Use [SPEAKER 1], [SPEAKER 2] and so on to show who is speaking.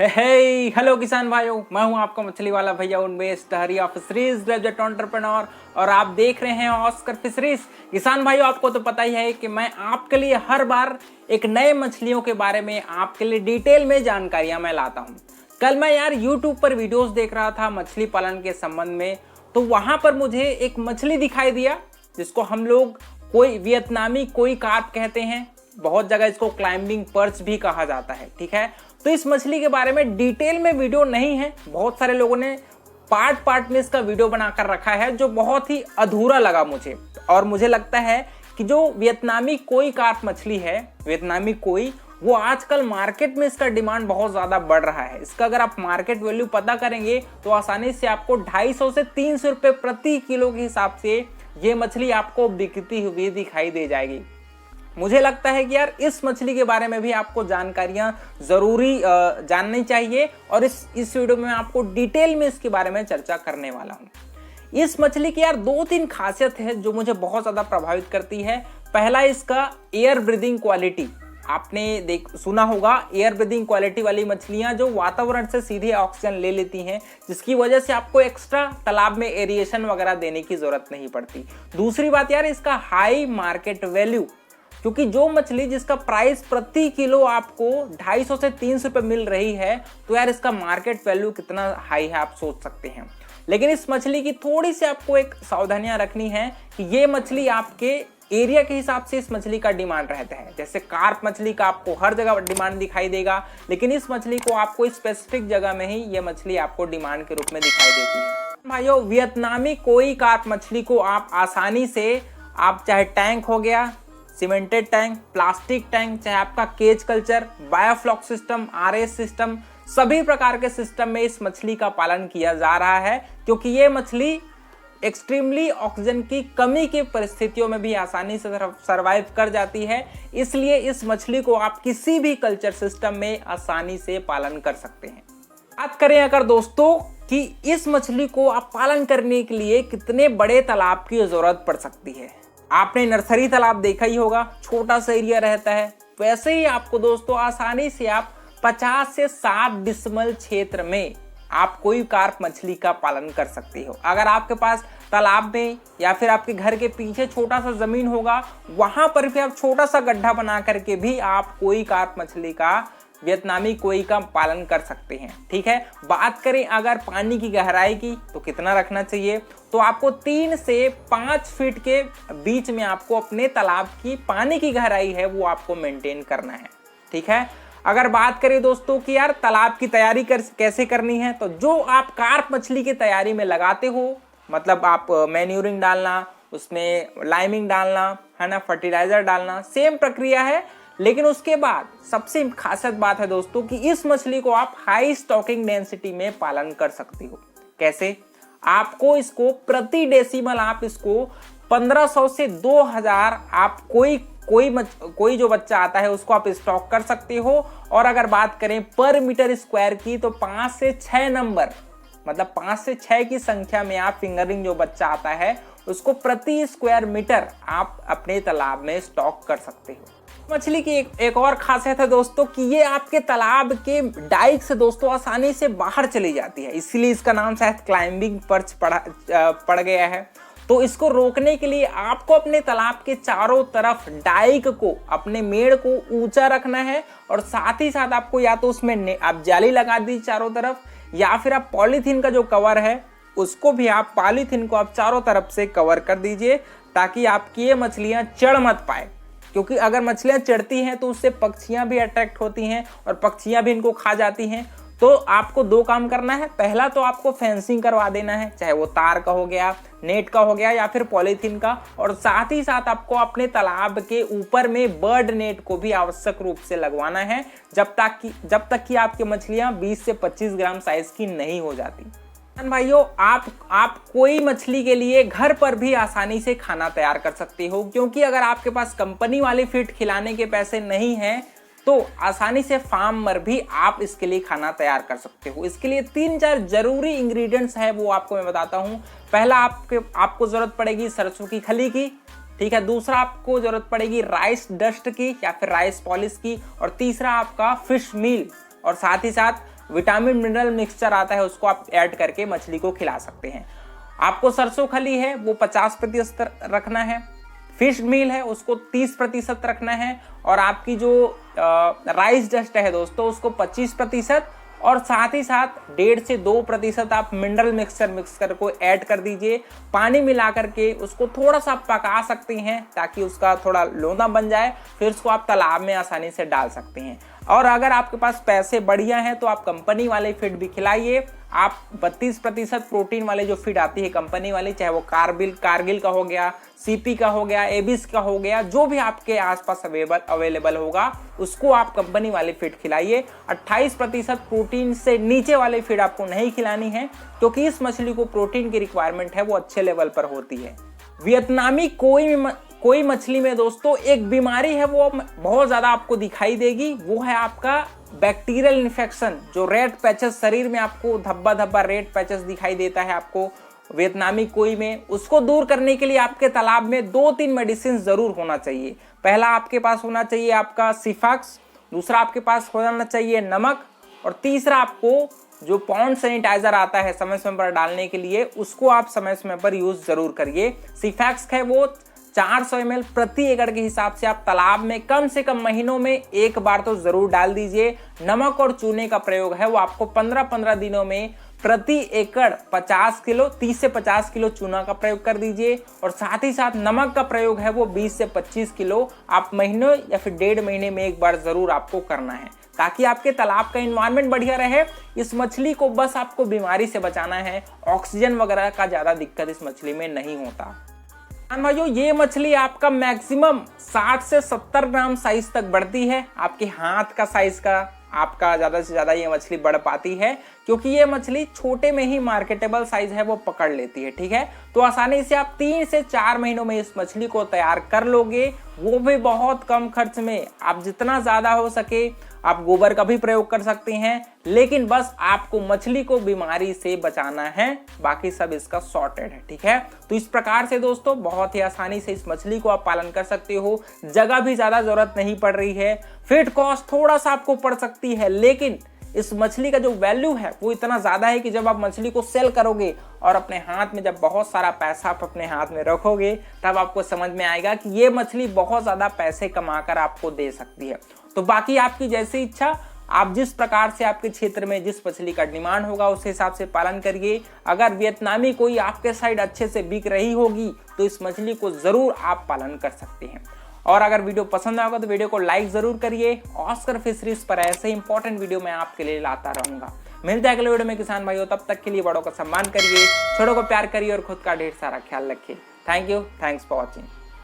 [SPEAKER 1] Hello किसान भाइयों, मैं हूं आपका मछली वाला भैया उन्मेष टहरिया फिशरीज ग्रेजुएट एंटरप्रेन्योर और आप देख रहे हैं ऑस्कर फिशरीज। किसान भाइयों, आपको तो पता ही है कि मैं आपके लिए हर बार एक नए मछलियों के बारे में आपके लिए डिटेल में जानकारियां मैं लाता हूं। कल मैं यूट्यूब पर वीडियोस देख रहा था मछली पालन के संबंध में, तो वहां पर मुझे एक मछली दिखाई दिया जिसको हम लोग कोई वियतनामी कोई कार्प कहते हैं, बहुत जगह इसको क्लाइंबिंग पर्च भी कहा जाता है। ठीक है, तो इस मछली के बारे में डिटेल में वीडियो नहीं है, बहुत सारे लोगों ने पार्ट में इसका वीडियो बनाकर रखा है जो बहुत ही अधूरा लगा मुझे। और मुझे लगता है कि जो वियतनामी कोई कार्प मछली है, वियतनामी कोई, वो आजकल मार्केट में इसका डिमांड बहुत ज्यादा बढ़ रहा है। इसका अगर आप मार्केट वैल्यू पता करेंगे तो आसानी से आपको 250 से 300 रुपए प्रति किलो के हिसाब से ये मछली आपको बिकती हुई दिखाई दे जाएगी। मुझे लगता है कि यार इस मछली के बारे में भी आपको जानकारियां जरूरी जाननी चाहिए और इस वीडियो में मैं आपको डिटेल में इसके बारे में चर्चा करने वाला हूं। इस मछली की यार 2-3 खासियत है जो मुझे बहुत ज्यादा प्रभावित करती है। पहला, इसका एयर ब्रीदिंग क्वालिटी। आपने सुना होगा एयर ब्रीदिंग क्वालिटी वाली मछलियां जो वातावरण से सीधे ऑक्सीजन ले लेती हैं, जिसकी वजह से आपको एक्स्ट्रा तालाब में एरिएशन वगैरह देने की जरूरत नहीं पड़ती। दूसरी बात यार, इसका हाई मार्केट वैल्यू, क्योंकि जो मछली जिसका प्राइस प्रति किलो आपको 250 से 300 रुपए मिल रही है, तो यार इसका मार्केट वैल्यू कितना हाई है आप सोच सकते हैं। लेकिन इस मछली की थोड़ी सी आपको एक सावधानियां रखनी है कि ये मछली आपके एरिया के हिसाब से इस मछली का डिमांड रहता है। जैसे कार्प मछली का आपको हर जगह डिमांड दिखाई देगा, लेकिन इस मछली को आपको स्पेसिफिक जगह में ही ये मछली आपको डिमांड के रूप में दिखाई देती है। भाइयों, वियतनामी कोई कार्प मछली को आप आसानी से, आप चाहे टैंक हो गया, सीमेंटेड टैंक, प्लास्टिक टैंक, चाहे आपका cage culture, biofloc system, RS system, सभी प्रकार के सिस्टम में इस मछली का पालन किया जा रहा है, क्योंकि ये मछली एक्सट्रीमली ऑक्सीजन की कमी की परिस्थितियों में भी आसानी से सरवाइव कर जाती है। इसलिए इस मछली को आप किसी भी कल्चर सिस्टम में आसानी से पालन कर सकते हैं। बात करें अगर दोस्तों कि इस मछली को आप पालन करने के लिए कितने बड़े तालाब की जरूरत पड़ सकती है। आपने नर्सरी तालाब देखा ही होगा, छोटा सा एरिया रहता है। वैसे ही आपको दोस्तों आसानी से आप 50 से 60 डिसमल क्षेत्र में आप कोई कार्प मछली का पालन कर सकते हो। अगर आपके पास तालाब में या फिर आपके घर के पीछे छोटा सा जमीन होगा, वहां पर भी आप छोटा सा गड्ढा बना करके भी आप कोई कार्प मछली का, वियतनामी कोई का पालन कर सकते हैं। ठीक है, बात करें अगर पानी की गहराई की, तो कितना रखना चाहिए, तो आपको 3 से 5 फीट के बीच में आपको अपने तालाब की पानी की गहराई है वो आपको मेंटेन करना है। ठीक है, अगर बात करें दोस्तों कि यार तालाब की तैयारी कैसे करनी है, तो जो आप कार्प मछली की तैयारी में लगाते हो, मतलब आप मैन्यूरिंग डालना, उसमें लाइमिंग डालना है ना, फर्टिलाइजर डालना, सेम प्रक्रिया है। लेकिन उसके बाद सबसे खासियत बात है दोस्तों कि इस मछली को आप हाई स्टॉकिंग डेंसिटी में पालन कर सकते हो। कैसे? आपको इसको प्रति डेसिमल आप इसको 1500 से 2000 आप कोई जो बच्चा आता है उसको आप स्टॉक कर सकते हो। और अगर बात करें पर मीटर स्क्वायर की, तो 5 से 6 नंबर, मतलब 5 से 6 की संख्या में आप फिंगरिंग जो बच्चा आता है उसको प्रति स्क्वायर मीटर आप अपने तालाब में स्टॉक कर सकते हो। मछली की एक और खासियत है दोस्तों कि ये आपके तालाब के डाइक से दोस्तों आसानी से बाहर चली जाती है, इसीलिए इसका नाम शायद क्लाइंबिंग पर्च पड़ गया है। तो इसको रोकने के लिए आपको अपने तालाब के चारों तरफ डाइक को, अपने मेड़ को ऊंचा रखना है और साथ ही साथ आपको या तो उसमें आप जाली लगा दी चारों तरफ, या फिर आप पॉलीथीन का जो कवर है उसको भी आप, पॉलीथीन को आप चारों तरफ से कवर कर दीजिए, ताकि आपकी ये मछलियां चढ़ मत पाए। क्योंकि अगर मछलियां चढ़ती हैं तो उससे पक्षियां भी अट्रैक्ट होती हैं और पक्षियां भी इनको खा जाती हैं। तो आपको 2 काम करना है। पहला तो आपको फेंसिंग करवा देना है, चाहे वो तार का हो गया, नेट का हो गया या फिर पॉलीथीन का। और साथ ही साथ आपको अपने तालाब के ऊपर में बर्ड नेट को भी आवश्यक रूप से लगवाना है, जब तक कि आपकी मछलियां 20 से 25 ग्राम साइज की नहीं हो जाती। भाइयों, आप कोई मछली के लिए घर पर भी आसानी से खाना तैयार कर सकते हो, क्योंकि अगर आपके पास कंपनी वाली फीड खिलाने के पैसे नहीं हैं तो आसानी से फार्म पर भी आप इसके लिए खाना तैयार कर सकते हो। इसके लिए 3-4 जरूरी इंग्रेडिएंट्स है, वो आपको मैं बताता हूं। पहला, आपको जरूरत पड़ेगी सरसों की खली की। ठीक है, दूसरा आपको जरूरत पड़ेगी राइस डस्ट की या फिर राइस पॉलिश की, और तीसरा आपका फिश मील, और साथ ही साथ विटामिन मिनरल मिक्सचर आता है उसको आप ऐड करके मछली को खिला सकते हैं। आपको सरसों खली है वो 50% रखना है, फिश मील है उसको 30% रखना है, और आपकी जो राइस डस्ट है दोस्तों उसको 25%, और साथ ही साथ 1.5 से 2% आप मिनरल मिक्सचर मिक्सकर को ऐड कर दीजिए। पानी मिला करके उसको थोड़ा सा पका सकते हैं ताकि उसका थोड़ा लोना बन जाए, फिर उसको आप तालाब में आसानी से डाल सकते हैं। और अगर आपके पास पैसे बढ़िया हैं तो आप कंपनी वाले फीड भी खिलाइए। आप 32% प्रोटीन वाले जो फीड आती है कंपनी वाली, चाहे वो कारगिल का हो गया, सीपी का हो गया, एबिस का हो गया, जो भी आपके आसपास अवेलेबल होगा उसको आप कंपनी वाली फीड खिलाइए। 28% प्रोटीन से नीचे वाले फीड आपको नहीं खिलानी है, क्योंकि इस मछली को प्रोटीन की रिक्वायरमेंट है वो अच्छे लेवल पर होती है। वियतनामी कोई मछली में दोस्तों एक बीमारी है वो बहुत ज्यादा आपको दिखाई देगी, वो है आपका बैक्टीरियल इन्फेक्शन। जो रेड पैचेस शरीर में आपको धब्बा धब्बा रेड पैचेस दिखाई देता है आपको वियतनामी कोई में, उसको दूर करने के लिए आपके तालाब में 2-3 मेडिसिन जरूर होना चाहिए। पहला आपके पास होना चाहिए आपका सिफाक्स, दूसरा आपके पास होना चाहिए नमक, और तीसरा आपको जो पॉन्ड सैनिटाइजर आता है समय समय पर डालने के लिए उसको आप समय समय पर यूज जरूर करिए। सिफाक्स है वो 400 ml प्रति एकड़ के हिसाब से आप तालाब में कम से कम महीनों में एक बार तो जरूर डाल दीजिए। नमक और चूने का प्रयोग है वो आपको 15-15 दिनों में प्रति एकड़ 30 से 50 किलो चूना का प्रयोग कर दीजिए, और साथ ही साथ नमक का प्रयोग है वो 20 से 25 किलो आप महीनों या फिर 1.5 महीने में एक बार जरूर आपको करना है, ताकि आपके तालाब का एनवायरनमेंट बढ़िया रहे। इस मछली को बस आपको बीमारी से बचाना है, ऑक्सीजन वगैरह का ज्यादा दिक्कत इस मछली में नहीं होता। भाइयों ये मछली आपका मैक्सिमम 60 से 70 ग्राम साइज तक बढ़ती है। आपके हाथ का साइज का आपका ज्यादा से ज्यादा ये मछली बढ़ पाती है, क्योंकि ये मछली छोटे में ही मार्केटेबल साइज है वो पकड़ लेती है। ठीक है, तो आसानी से आप 3 से 4 महीनों में इस मछली को तैयार कर लोगे, वो भी बहुत कम खर्च में। आप जितना ज्यादा हो सके आप गोबर का भी प्रयोग कर सकते हैं, लेकिन बस आपको मछली को बीमारी से बचाना है, बाकी सब इसका सॉर्टेड है। ठीक है, तो इस प्रकार से दोस्तों बहुत ही आसानी से इस मछली को आप पालन कर सकते हो। जगह भी ज्यादा जरूरत नहीं पड़ रही है, फीड कॉस्ट थोड़ा सा आपको पड़ सकती है, लेकिन इस मछली का जो वैल्यू है वो इतना ज्यादा है कि जब आप मछली को सेल करोगे और अपने हाथ में जब बहुत सारा पैसा आप अपने हाथ में रखोगे, तब आपको समझ में आएगा कि ये मछली बहुत ज्यादा पैसे कमाकर आपको दे सकती है। तो बाकी आपकी जैसी इच्छा, आप जिस प्रकार से आपके क्षेत्र में जिस मछली का डिमांड होगा उस हिसाब से पालन करिए। अगर वियतनामी कोई आपके साइड अच्छे से बिक रही होगी तो इस मछली को जरूर आप पालन कर सकते हैं। और अगर वीडियो पसंद आएगा तो वीडियो को लाइक जरूर करिए। ऑस्कर फिशरीज पर ऐसे इंपॉर्टेंट वीडियो मैं आपके लिए लाता रहूंगा। मिलते हैं अगले वीडियो में किसान भाइयों, तब तक के लिए बड़ों का सम्मान करिए, छोटों को प्यार करिए और खुद का ढेर सारा ख्याल रखिए। Thank you, thanks for watching.